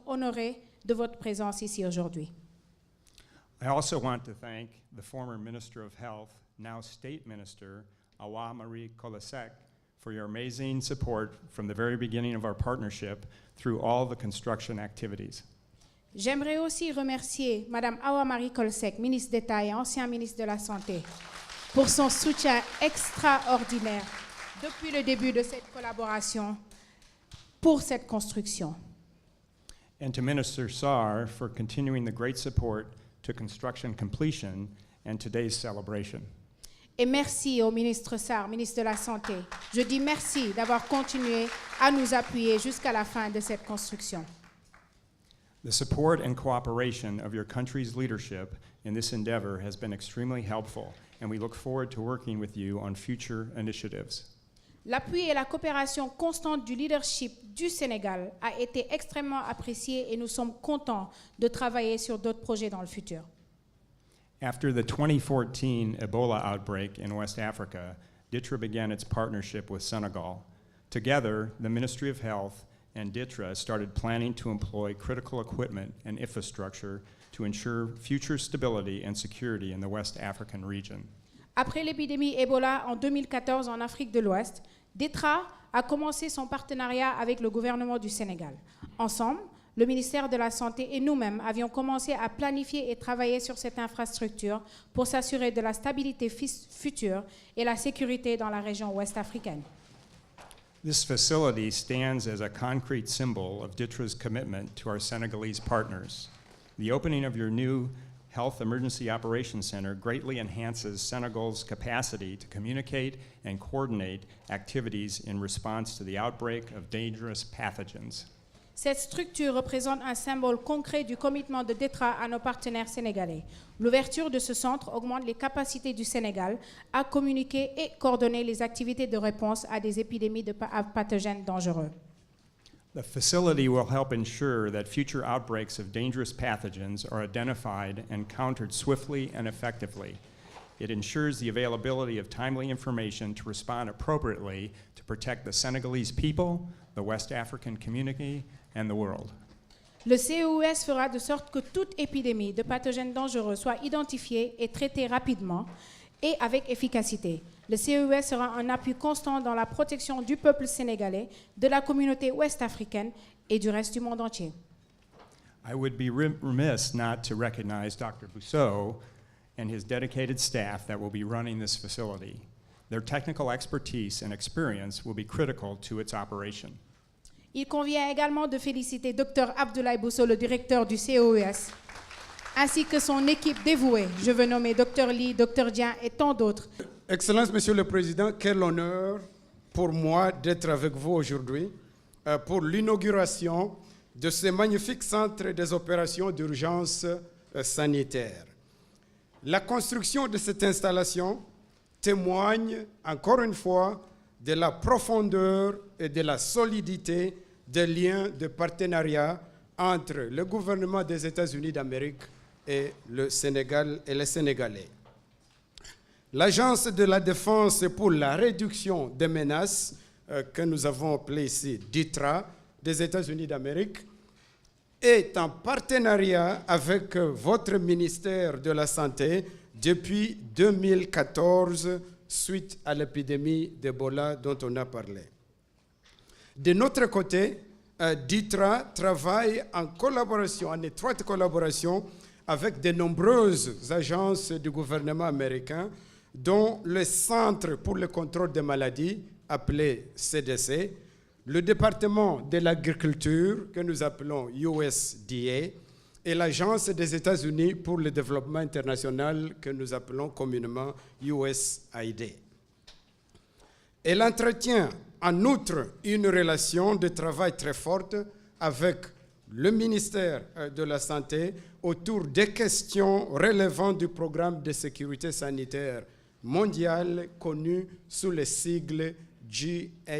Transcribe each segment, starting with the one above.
honorés de votre présence ici aujourd'hui. I also want to thank the former Minister of Health, now State Minister, Awa Marie Kolasek, for your amazing support from the very beginning of our partnership through all the construction activities. J'aimerais aussi remercier Mme Awa Marie Kolsek, ministre d'État et ancien ministre de la Santé, pour son soutien extraordinaire depuis le début de cette collaboration pour cette construction. And to Minister Sarr for continuing the great support to construction completion and today's celebration. Et merci au ministre Sarr, ministre de la Santé. Je dis merci d'avoir continué à nous appuyer jusqu'à la fin de cette construction. The support and cooperation of your country's leadership in this endeavor has been extremely helpful, and we look forward to working with you on future initiatives. L'appui et la coopération constante du leadership du Sénégal a été extrêmement apprécié et nous sommes contents de travailler sur d'autres projets dans le futur. After the 2014 Ebola outbreak in West Africa, DITRA began its partnership with Senegal. Together, the Ministry of Health and DITRA started planning to employ critical equipment and infrastructure to ensure future stability and security in the West African region. Après l'épidémie Ebola en 2014 en Afrique de l'Ouest, DITRA a commencé son partenariat avec le gouvernement du Sénégal. Ensemble, le ministère de la Santé et nous-mêmes avions commencé à planifier et travailler sur cette infrastructure pour s'assurer de la stabilité future et la sécurité dans la région ouest africaine. This facility stands as a concrete symbol of DITRA's commitment to our Senegalese partners. The opening of your new Health Emergency Operations Center greatly enhances Senegal's capacity to communicate and coordinate activities in response to the outbreak of dangerous pathogens. Cette structure représente un symbole concret du commitment de DITRA à nos partenaires sénégalais. L'ouverture de ce centre augmente les capacités du Sénégal à communiquer et coordonner les activités de réponse à des épidémies de pathogènes dangereux. The facility will help ensure that future outbreaks of dangerous pathogens are identified and countered swiftly and effectively. It ensures the availability of timely information to respond appropriately to protect the Senegalese people, the West African community, and the world. Le CEUS fera de sorte que toute épidémie de pathogènes dangereux soit identifiée et traitée rapidement et avec efficacité. Le CEUS sera un appui constant dans la protection du peuple sénégalais, de la communauté ouest-africaine et du reste du monde entier. I would be remiss not to recognize Dr. Bousseau and his dedicated staff that will be running this facility. Their technical expertise and experience will be critical to its operation. Il convient également de féliciter Dr Abdoulaye Bousso, le directeur du CEUS, ainsi que son équipe dévouée. Je veux nommer Dr Lee, Dr Dian et tant d'autres. Excellence, Monsieur le Président, quel honneur pour moi d'être avec vous aujourd'hui pour l'inauguration de ce magnifique centre des opérations d'urgence sanitaire. La construction de cette installation témoigne encore une fois de la profondeur et de la solidité des liens de partenariat entre le gouvernement des États-Unis d'Amérique et le Sénégal et les Sénégalais. L'Agence de la défense pour la réduction des menaces, que nous avons appelée ici DITRA, des États-Unis d'Amérique, est en partenariat avec votre ministère de la Santé depuis 2014, suite à l'épidémie d'Ebola dont on a parlé. De notre côté, DITRA travaille en collaboration, en étroite collaboration avec de nombreuses agences du gouvernement américain, dont le Centre pour le contrôle des maladies, appelé CDC, le département de l'agriculture, que nous appelons USDA, et l'Agence des États-Unis pour le développement international, que nous appelons communément USAID. Elle entretient en outre une relation de travail très forte avec le ministère de la Santé autour des questions relevant du programme de sécurité sanitaire mondial connu sous le sigle GHSA.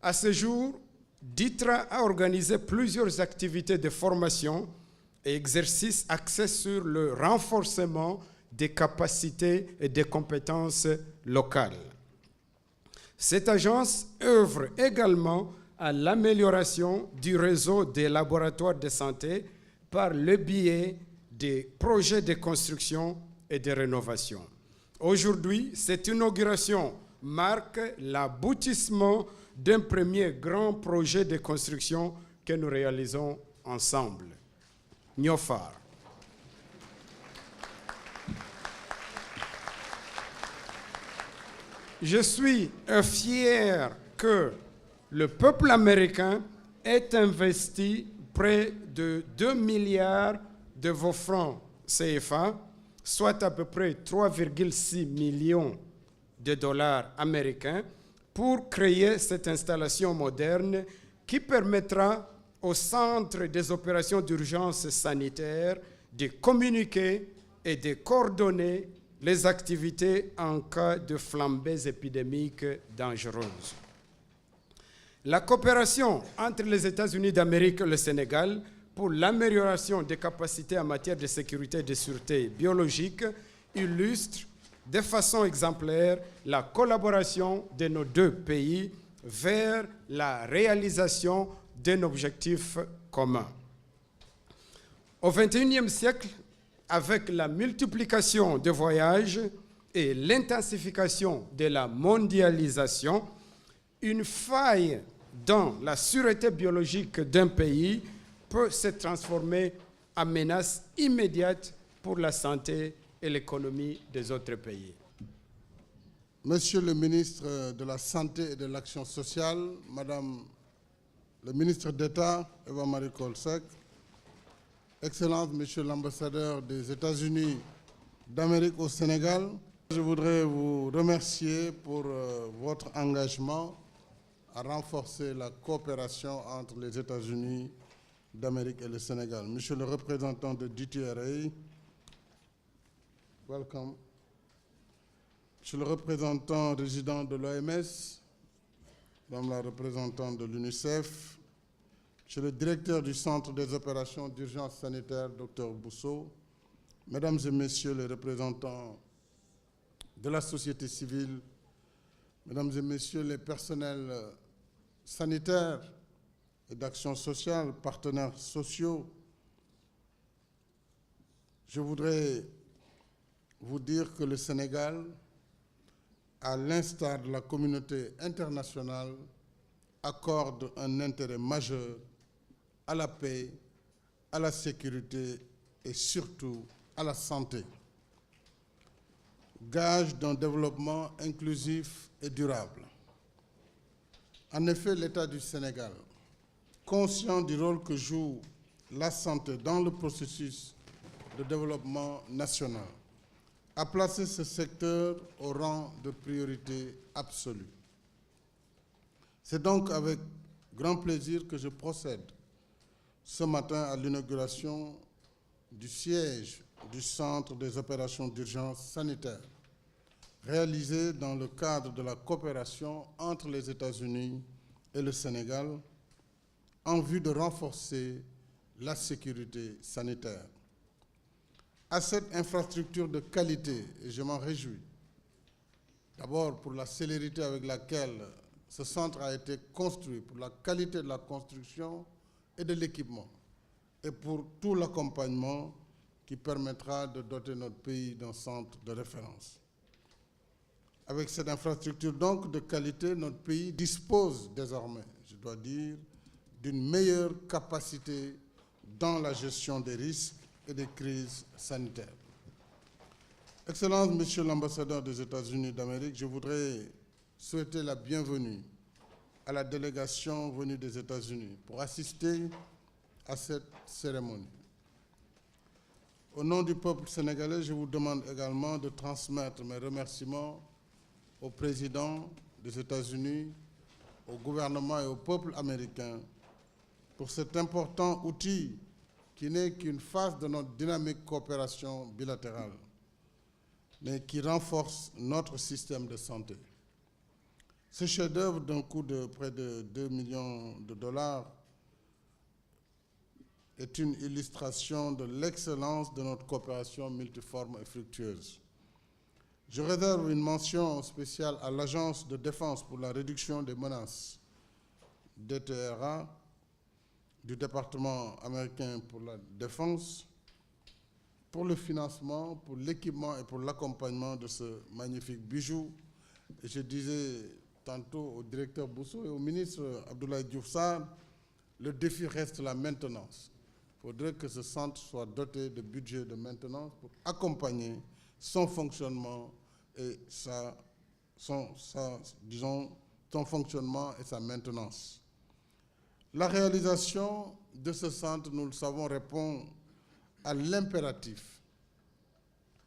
À ce jour, DITRA a organisé plusieurs activités de formation et exercices axés sur le renforcement des capacités et des compétences locales. Cette agence œuvre également à l'amélioration du réseau des laboratoires de santé par le biais des projets de construction et de rénovation. Aujourd'hui, cette inauguration marque l'aboutissement d'un premier grand projet de construction que nous réalisons ensemble, Niofar. Je suis fier que le peuple américain ait investi près de 2 milliards de vos francs CFA, soit à peu près 3,6 millions de dollars américains, pour créer cette installation moderne qui permettra au Centre des opérations d'urgence sanitaire de communiquer et de coordonner les activités en cas de flambées épidémiques dangereuses. La coopération entre les États-Unis d'Amérique et le Sénégal pour l'amélioration des capacités en matière de sécurité et de sûreté biologique illustre de façon exemplaire la collaboration de nos deux pays vers la réalisation d'un objectif commun. Au XXIe siècle, avec la multiplication des voyages et l'intensification de la mondialisation, une faille dans la sûreté biologique d'un pays peut se transformer en menace immédiate pour la santé et l'économie des autres pays. Monsieur le ministre de la Santé et de l'Action sociale, Madame le ministre d'État, Eva-Marie Coll Seck, Excellences, Monsieur l'ambassadeur des États-Unis d'Amérique au Sénégal, je voudrais vous remercier pour votre engagement à renforcer la coopération entre les États-Unis d'Amérique et le Sénégal. Monsieur le représentant de DTRA, welcome. Monsieur le représentant résident de l'OMS, Madame la représentante de l'UNICEF, Monsieur le directeur du Centre des opérations d'urgence sanitaire, Dr Bousso, Mesdames et Messieurs les représentants de la société civile, Mesdames et Messieurs les personnels sanitaires et d'action sociale, partenaires sociaux, je voudrais vous dire que le Sénégal, à l'instar de la communauté internationale, accorde un intérêt majeur à la paix, à la sécurité et surtout à la santé. Gage d'un développement inclusif et durable. En effet, l'État du Sénégal, conscient du rôle que joue la santé dans le processus de développement national, a placé ce secteur au rang de priorité absolue. C'est donc avec grand plaisir que je procède ce matin à l'inauguration du siège du Centre des opérations d'urgence sanitaire, réalisé dans le cadre de la coopération entre les États-Unis et le Sénégal, en vue de renforcer la sécurité sanitaire. À cette infrastructure de qualité, et je m'en réjouis, d'abord pour la célérité avec laquelle ce centre a été construit, pour la qualité de la construction et de l'équipement, et pour tout l'accompagnement qui permettra de doter notre pays d'un centre de référence. Avec cette infrastructure donc de qualité, notre pays dispose désormais, je dois dire, d'une meilleure capacité dans la gestion des risques et des crises sanitaires. Excellences, Monsieur l'ambassadeur des États-Unis d'Amérique, je voudrais souhaiter la bienvenue à la délégation venue des États-Unis pour assister à cette cérémonie. Au nom du peuple sénégalais, je vous demande également de transmettre mes remerciements au président des États-Unis, au gouvernement et au peuple américain pour cet important outil qui n'est qu'une phase de notre dynamique coopération bilatérale, mais qui renforce notre système de santé. Ce chef-d'œuvre d'un coût de près de 2 millions de dollars est une illustration de l'excellence de notre coopération multiforme et fructueuse. Je réserve une mention spéciale à l'Agence de défense pour la réduction des menaces, DTRA, du département américain pour la défense, pour le financement, pour l'équipement et pour l'accompagnement de ce magnifique bijou. Et je disais tantôt au directeur Bousso et au ministre Abdoulaye Diouf Sarr, le défi reste la maintenance. Il faudrait que ce centre soit doté de budget de maintenance pour accompagner son fonctionnement et son fonctionnement et sa maintenance. La réalisation de ce centre, nous le savons, répond à l'impératif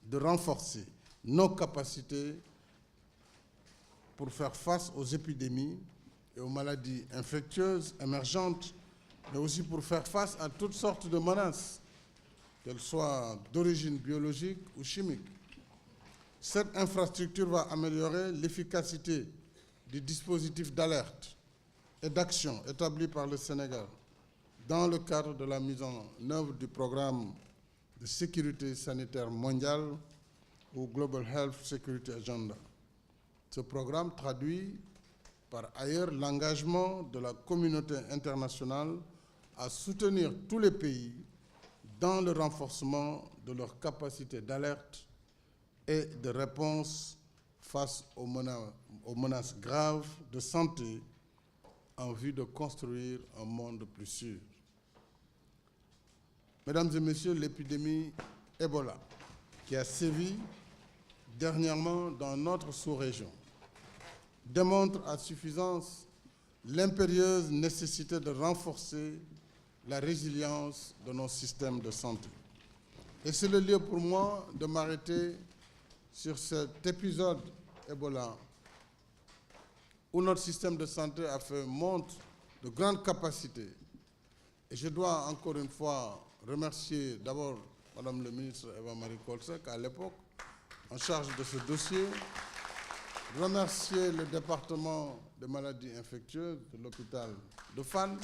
de renforcer nos capacités pour faire face aux épidémies et aux maladies infectieuses émergentes, mais aussi pour faire face à toutes sortes de menaces, qu'elles soient d'origine biologique ou chimique. Cette infrastructure va améliorer l'efficacité du dispositif d'alerte et d'action établi par le Sénégal dans le cadre de la mise en œuvre du programme de sécurité sanitaire mondiale ou Global Health Security Agenda. Ce programme traduit par ailleurs l'engagement de la communauté internationale à soutenir tous les pays dans le renforcement de leurs capacités d'alerte et de réponse face aux menaces graves de santé en vue de construire un monde plus sûr. Mesdames et messieurs, l'épidémie Ebola, qui a sévi dernièrement dans notre sous-région, démontre à suffisance l'impérieuse nécessité de renforcer la résilience de nos systèmes de santé. Et c'est le lieu pour moi de m'arrêter sur cet épisode Ebola où notre système de santé a fait montre de grandes capacités. Et je dois encore une fois remercier d'abord Madame le ministre Eva-Marie Coll Seck, à l'époque, en charge de ce dossier, remercier le département des maladies infectieuses de l'hôpital de Fann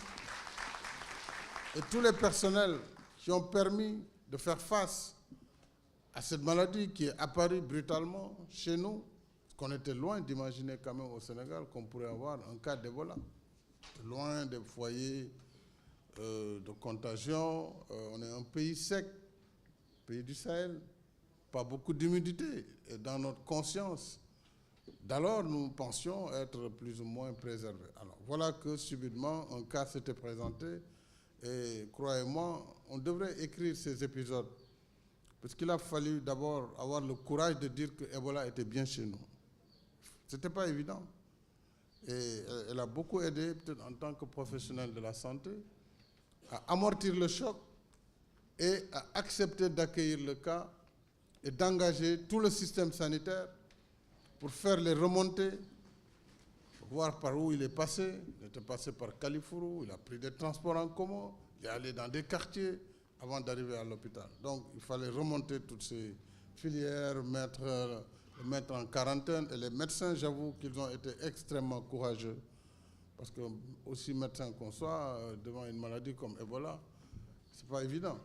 et tous les personnels qui ont permis de faire face à cette maladie qui est apparue brutalement chez nous, qu'on était loin d'imaginer quand même au Sénégal qu'on pourrait avoir un cas d'Ebola, loin des foyers de contagion. On est un pays sec, pays du Sahel, pas beaucoup d'humidité. Et dans notre conscience, d'alors nous pensions être plus ou moins préservés. Alors voilà que subitement un cas s'était présenté et croyez-moi, on devrait écrire ces épisodes parce qu'il a fallu d'abord avoir le courage de dire que Ebola était bien chez nous. Ce n'était pas évident. Et elle a beaucoup aidé, peut-être en tant que professionnel de la santé, à amortir le choc et à accepter d'accueillir le cas et d'engager tout le système sanitaire pour faire les remontées, voir par où il est passé. Il était passé par Kalifourou, il a pris des transports en commun, il est allé dans des quartiers avant d'arriver à l'hôpital. Donc il fallait remonter toutes ces filières, mettre en quarantaine. Et les médecins, j'avoue qu'ils ont été extrêmement courageux. Parce que, aussi médecin qu'on soit, devant une maladie comme Ebola, ce n'est pas évident.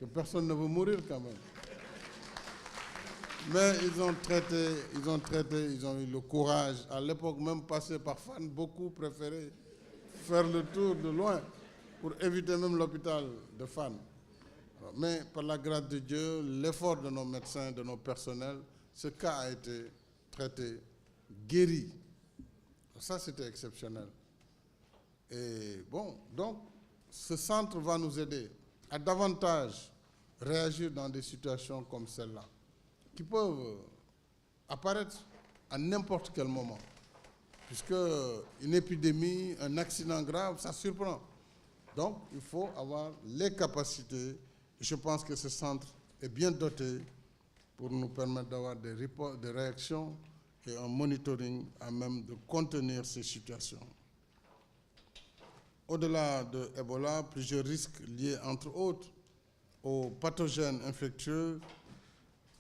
Que personne ne veut mourir quand même. Mais ils ont eu le courage. À l'époque, même passé par Fann, beaucoup préféraient faire le tour de loin pour éviter même l'hôpital de Fann. Mais par la grâce de Dieu, l'effort de nos médecins, de nos personnels, ce cas a été traité, guéri. Ça, c'était exceptionnel. Et bon, donc, ce centre va nous aider à davantage réagir dans des situations comme celle-là, qui peuvent apparaître à n'importe quel moment. Puisque une épidémie, un accident grave, ça surprend. Donc, il faut avoir les capacités. Je pense que ce centre est bien doté pour nous permettre d'avoir des réactions et un monitoring à même de contenir ces situations. Au-delà de Ebola, plusieurs risques liés, entre autres, aux pathogènes infectieux,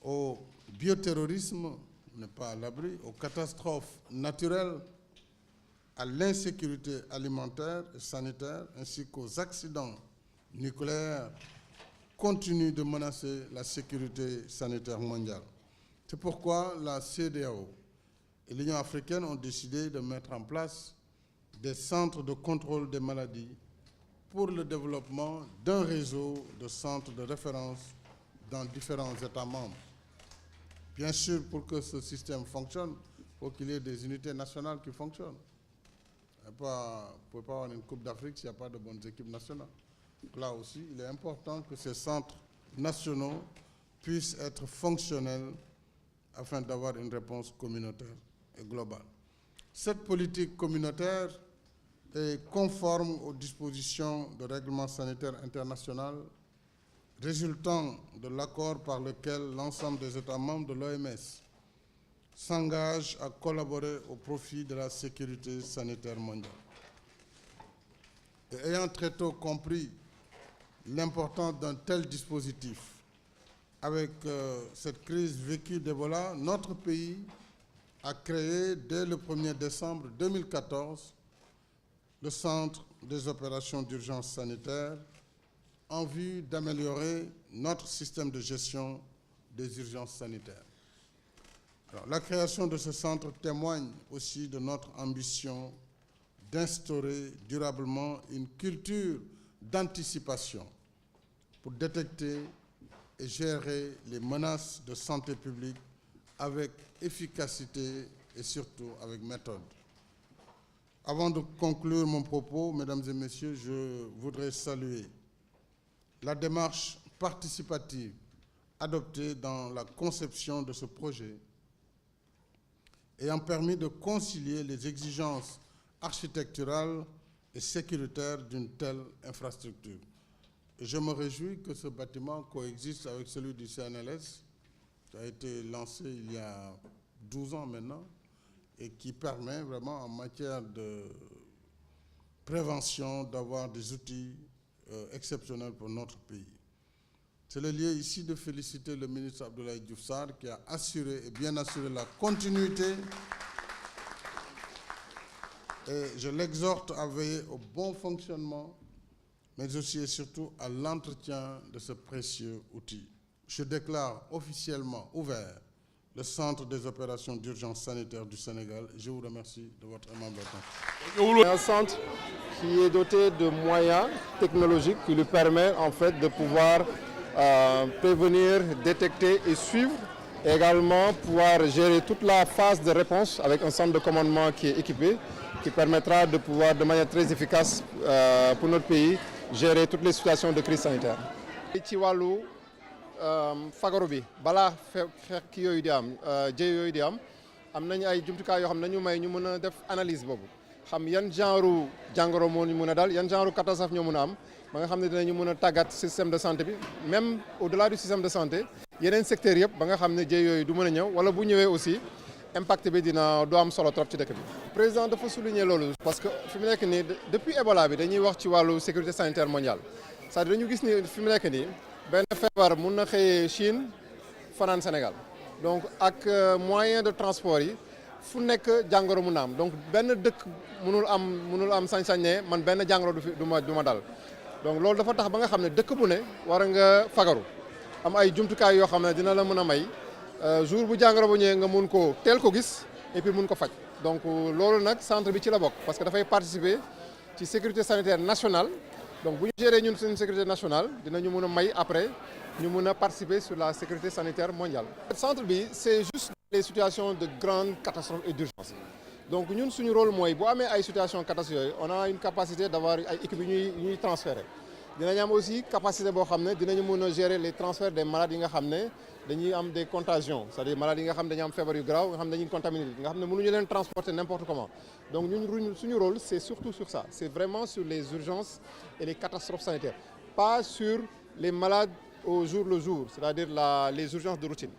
au bioterrorisme, on n'est pas à l'abri, aux catastrophes naturelles, à l'insécurité alimentaire et sanitaire, ainsi qu'aux accidents nucléaires, continuent de menacer la sécurité sanitaire mondiale. C'est pourquoi la CEDEAO et l'Union africaine ont décidé de mettre en place des centres de contrôle des maladies pour le développement d'un réseau de centres de référence dans différents États membres. Bien sûr, pour que ce système fonctionne, il faut qu'il y ait des unités nationales qui fonctionnent. Vous ne pouvez pas avoir une Coupe d'Afrique s'il n'y a pas de bonnes équipes nationales. Donc là aussi, il est important que ces centres nationaux puissent être fonctionnels afin d'avoir une réponse communautaire et globale. Cette politique communautaire est conforme aux dispositions de règlement sanitaire international résultant de l'accord par lequel l'ensemble des États membres de l'OMS s'engagent à collaborer au profit de la sécurité sanitaire mondiale. Et ayant très tôt compris l'importance d'un tel dispositif, avec cette crise vécue d'Ebola, notre pays a créé dès le 1er décembre 2014 le Centre des opérations d'urgence sanitaire en vue d'améliorer notre système de gestion des urgences sanitaires. Alors, la création de ce centre témoigne aussi de notre ambition d'instaurer durablement une culture d'anticipation pour détecter et gérer les menaces de santé publique avec efficacité et surtout avec méthode. Avant de conclure mon propos, mesdames et messieurs, je voudrais saluer la démarche participative adoptée dans la conception de ce projet ayant permis de concilier les exigences architecturales et sécuritaires d'une telle infrastructure. Et je me réjouis que ce bâtiment coexiste avec celui du CNLS, qui a été lancé il y a 12 ans maintenant, et qui permet vraiment en matière de prévention d'avoir des outils exceptionnels pour notre pays. C'est le lieu ici de féliciter le ministre Abdoulaye Diouf Sarr qui a assuré et bien assuré la continuité. Et je l'exhorte à veiller au bon fonctionnement, mais aussi et surtout à l'entretien de ce précieux outil. Je déclare officiellement ouvert le Centre des opérations d'urgence sanitaire du Sénégal. Je vous remercie de votre aimable attention. Un centre qui est doté de moyens technologiques qui lui permettent en fait de pouvoir prévenir, détecter et suivre, et également pouvoir gérer toute la phase de réponse avec un centre de commandement qui est équipé, qui permettra de pouvoir de manière très efficace pour notre pays gérer toutes les situations de crise sanitaire. ci wàllu fagaru bi balaa xeex ki yooyu di am jëy yooyu di am nañu ay jumtukaay yoo xam ne nañu may ñu mën a def analyse boobu xam yan genre jàngoro moo ñu mën a dal yan genre catastrophe ñoo mën a am ba nga xam ne dinañu mën a tàggat système de santé bi même au-delà du système de santé yeneen secteurs yëpp ba nga xam ne jëy yooyu du mën a ñëw wala bu ñëwee aussi impact bi du am solo trop ci dëkk bi. président dafa souligner loolu parce que fi mu nekk nii depuis Ebola bi dañuy wax ci wàllu sécurité sanitaire mondiale c'est-à-dire dañu gis ni fi mu nekk nii benn feebar mun na xëyee Chine fanaan Sénégal donc ak moyen de transport yi fu nekk jàngoro mun na am donc benn dëkk munul am sañ-sañ ne man benn jàngoro du ma dal donc loolu dafa tax ba nga xam ne dëkk bu ne war nga fagaru am ay jumtukaay yoo xam ne dina la mën a may jour bu jàngoro bu ñëwee nga mun ko teel ko gis et puis mun ko faj donc loolu nag centre bi ci la bokk parce que dafay participer ci sécurité sanitaire nationale donc bu ñu gérer ñun suñu sécurité nationale dinañu mën a may après ñu mën a participer sur la sécurité sanitaire mondiale. centre bi c'est juste les situations de grandes catastrophes et d'urgence donc ñun suñu rôle mooy bu amee ay situations catastrophes yooyu on a une capacité d'avoir ay équipes yu ñuy transférer dinañ am aussi capacité boo xam ne dinañu mën a gérer les transferts des malades yi nga xam ne dañuy am des contagions c'est-à-dire malades yi nga xam ne dañuy am feebar yu grave nga xam ne dañuy contaminé nga xam ne mënuñu leen transporter n'importe comment donc ñun suñu rôle c'est surtout sur ça c'est vraiment sur les urgences et les catastrophes sanitaires pas sur les malades au jour le jour c'est-à-dire les urgences de routine.